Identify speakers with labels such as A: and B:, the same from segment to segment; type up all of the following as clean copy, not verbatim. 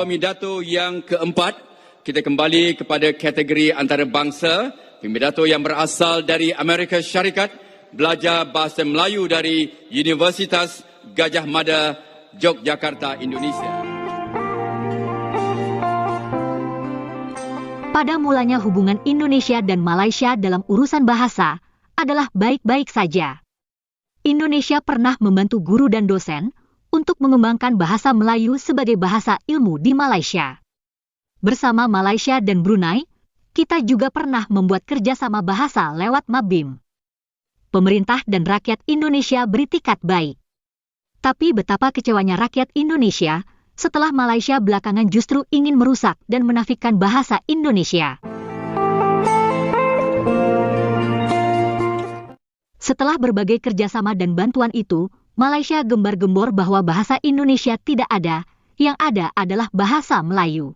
A: pemidato yang keempat, kita kembali kepada kategori antarabangsa. Pemidato yang berasal dari Amerika Syarikat, belajar bahasa Melayu dari Universitas Gajah Mada, Yogyakarta, Indonesia.
B: Pada mulanya hubungan Indonesia dan Malaysia dalam urusan bahasa adalah baik-baik saja. Indonesia pernah membantu guru dan dosen untuk mengembangkan bahasa Melayu sebagai bahasa ilmu di Malaysia. Bersama Malaysia dan Brunei, kita juga pernah membuat kerjasama bahasa lewat Mabim. Pemerintah dan rakyat Indonesia beritikat baik. Tapi betapa kecewanya rakyat Indonesia setelah Malaysia belakangan justru ingin merusak dan menafikan bahasa Indonesia. Setelah berbagai kerjasama dan bantuan itu, Malaysia gembar-gembor bahwa bahasa Indonesia tidak ada, yang ada adalah bahasa Melayu.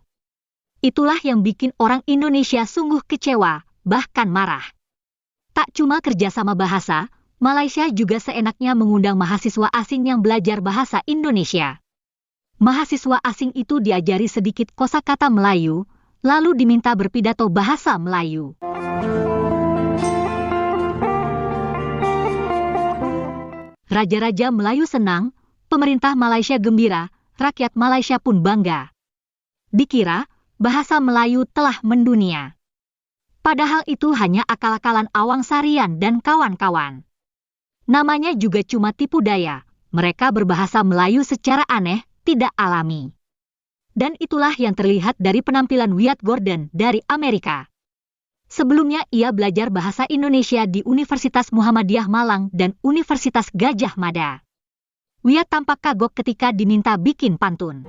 B: Itulah yang bikin orang Indonesia sungguh kecewa, bahkan marah. Tak cuma kerjasama bahasa, Malaysia juga seenaknya mengundang mahasiswa asing yang belajar bahasa Indonesia. Mahasiswa asing itu diajari sedikit kosakata Melayu, lalu diminta berpidato bahasa Melayu. Raja-raja Melayu senang, pemerintah Malaysia gembira, rakyat Malaysia pun bangga. Dikira bahasa Melayu telah mendunia. Padahal itu hanya akal-akalan Awang Sarian dan kawan-kawan. Namanya juga cuma tipu daya, mereka berbahasa Melayu secara aneh, tidak alami. Dan itulah yang terlihat dari penampilan Wyatt Gordon dari Amerika. Sebelumnya ia belajar bahasa Indonesia di Universitas Muhammadiyah Malang dan Universitas Gajah Mada. Wyatt tampak kagok ketika diminta bikin pantun.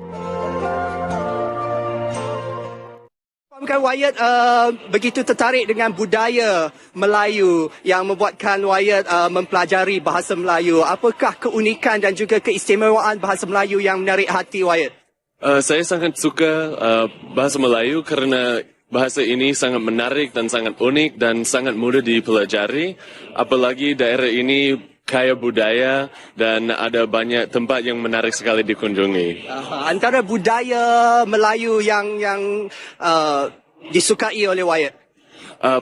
C: Bukan Wyatt begitu tertarik dengan budaya Melayu yang membuatkan Wyatt mempelajari bahasa Melayu. Apakah keunikan dan juga keistimewaan bahasa Melayu yang menarik hati Wyatt?
D: Saya sangat suka bahasa Melayu karena bahasa ini sangat menarik dan sangat unik dan sangat mudah dipelajari. Apalagi daerah ini kaya budaya dan ada banyak tempat yang menarik sekali dikunjungi.
C: Antara budaya Melayu yang disukai oleh Wyatt?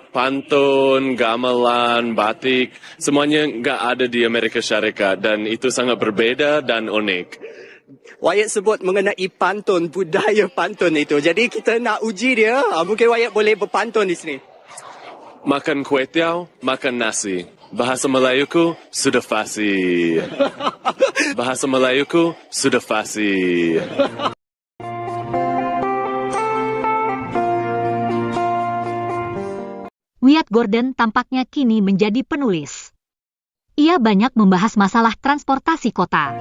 D: Pantun, gamelan, batik, semuanya nggak ada di Amerika Syarikat dan itu sangat berbeda dan unik.
C: Wyatt sebut mengenai pantun, budaya pantun itu. Jadi kita nak uji dia, mungkin Wyatt boleh berpantun di sini.
D: Makan kuih tiaw, makan nasi. Bahasa Melayuku sudah fasih. Bahasa Melayuku sudah fasih.
B: Wyatt Gordon tampaknya kini menjadi penulis. Ia banyak membahas masalah transportasi kota.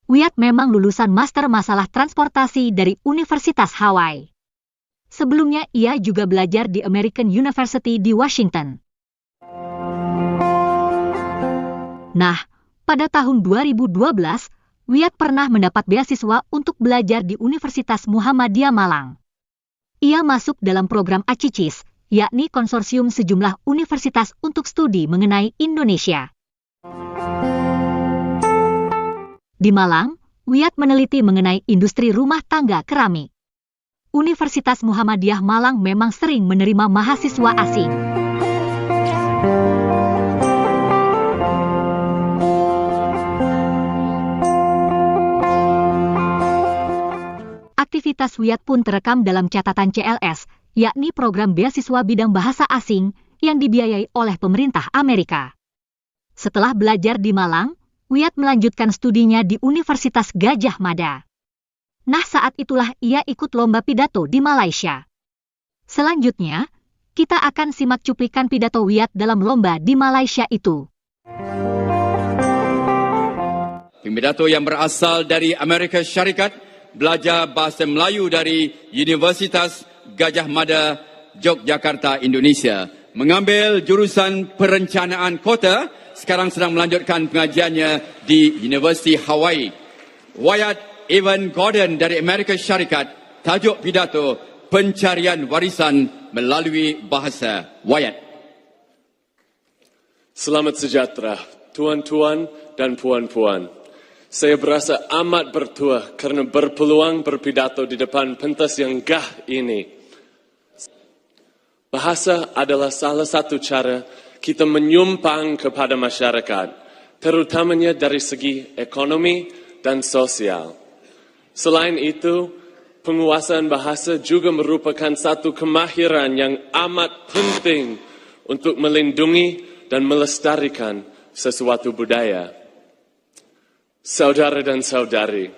B: Wyatt memang lulusan master masalah transportasi dari Universitas Hawaii. Sebelumnya ia juga belajar di American University di Washington. Nah, pada tahun 2012, Wyatt pernah mendapat beasiswa untuk belajar di Universitas Muhammadiyah Malang. Ia masuk dalam program ACICIS, yakni konsorsium sejumlah universitas untuk studi mengenai Indonesia. Di Malang, Wyatt meneliti mengenai industri rumah tangga keramik. Universitas Muhammadiyah Malang memang sering menerima mahasiswa asing. Aktivitas Wyatt pun terekam dalam catatan CLS, yakni program beasiswa bidang bahasa asing yang dibiayai oleh pemerintah Amerika. Setelah belajar di Malang, Wyatt melanjutkan studinya di Universitas Gajah Mada. Nah, saat itulah ia ikut lomba pidato di Malaysia. Selanjutnya, kita akan simak cuplikan pidato Wyatt dalam lomba di Malaysia itu.
A: Pemidato yang berasal dari Amerika Syarikat, belajar bahasa Melayu dari Universitas Gajah Mada, Yogyakarta, Indonesia. Mengambil jurusan perencanaan kota, sekarang sedang melanjutkan pengajiannya di University Hawaii. Wyatt Evan Gordon dari Amerika Syarikat, tajuk pidato Pencarian Warisan Melalui Bahasa. Wyatt.
D: Selamat sejahtera, tuan-tuan dan puan-puan. Saya berasa amat bertuah kerana berpeluang berpidato di depan pentas yang gah ini. Bahasa adalah salah satu cara kita menyumbang kepada masyarakat, terutamanya dari segi ekonomi dan sosial. Selain itu, penguasaan bahasa juga merupakan satu kemahiran yang amat penting untuk melindungi dan melestarikan sesuatu budaya. Saudara dan saudari,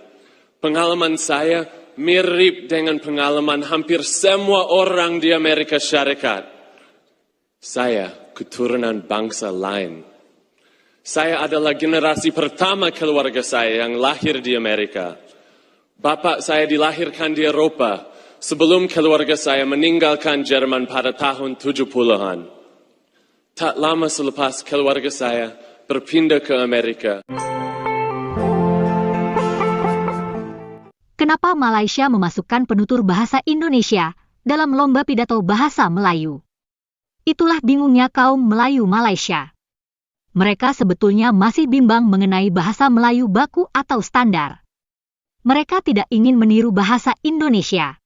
D: pengalaman saya mirip dengan pengalaman hampir semua orang di Amerika Syarikat. Saya keturunan bangsa lain. Saya adalah generasi pertama keluarga saya yang lahir di Amerika. Bapak saya dilahirkan di Eropa sebelum keluarga saya meninggalkan Jerman pada tahun 70-an. Tak lama selepas keluarga saya berpindah ke Amerika.
B: Kenapa Malaysia memasukkan penutur bahasa Indonesia dalam lomba pidato bahasa Melayu? Itulah bingungnya kaum Melayu Malaysia. Mereka sebetulnya masih bimbang mengenai bahasa Melayu baku atau standar. Mereka tidak ingin meniru bahasa Indonesia.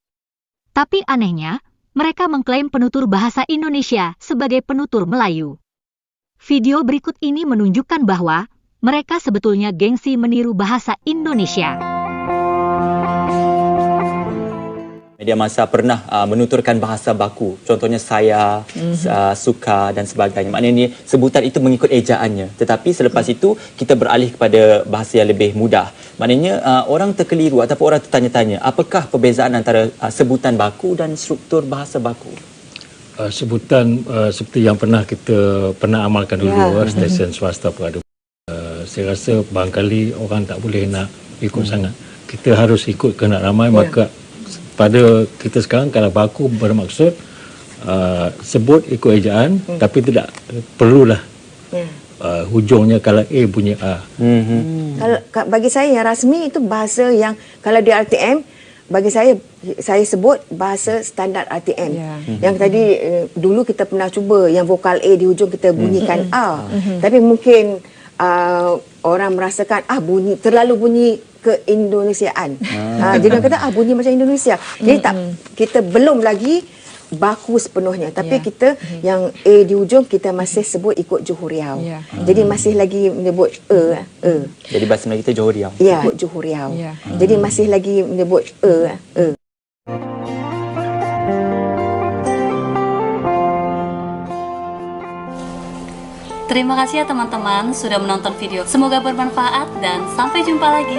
B: Tapi anehnya, mereka mengklaim penutur bahasa Indonesia sebagai penutur Melayu. Video berikut ini menunjukkan bahwa mereka sebetulnya gengsi meniru bahasa Indonesia.
E: Media massa pernah menuturkan bahasa baku. Contohnya saya, suka dan sebagainya. Maknanya sebutan itu mengikut ejaannya. Tetapi selepas itu kita beralih kepada bahasa yang lebih mudah. Maknanya orang terkeliru ataupun orang tertanya-tanya, apakah perbezaan antara sebutan baku dan struktur bahasa baku?
F: Sebutan seperti yang kita pernah amalkan dulu, stesen swasta pun ada. Saya rasa barangkali orang tak boleh nak ikut sangat. Kita harus ikut kehendak ramai, maka pada kita sekarang kalau baku bermaksud sebut ikut ejaan, tapi tidak perlulah hujungnya kalau A bunyi A.
G: Kalau bagi saya yang rasmi itu bahasa yang kalau di RTM bagi saya sebut bahasa standar RTM. Yang tadi dulu kita pernah cuba yang vokal A di hujung kita bunyikan A. Tapi mungkin orang merasakan bunyi terlalu bunyi keindonesiaan. Jadi orang kata bunyi macam Indonesia. Jadi tak, kita belum lagi baku sepenuhnya, tapi kita yang A di hujung kita masih sebut ikut Johor Riau. Jadi masih lagi menyebut
E: Jadi bahasa Melayu kita Johor Riau.
G: Ya, Johor Riau. Jadi masih lagi menyebut
H: Terima kasih ya teman-teman sudah menonton video. Semoga bermanfaat dan sampai jumpa lagi.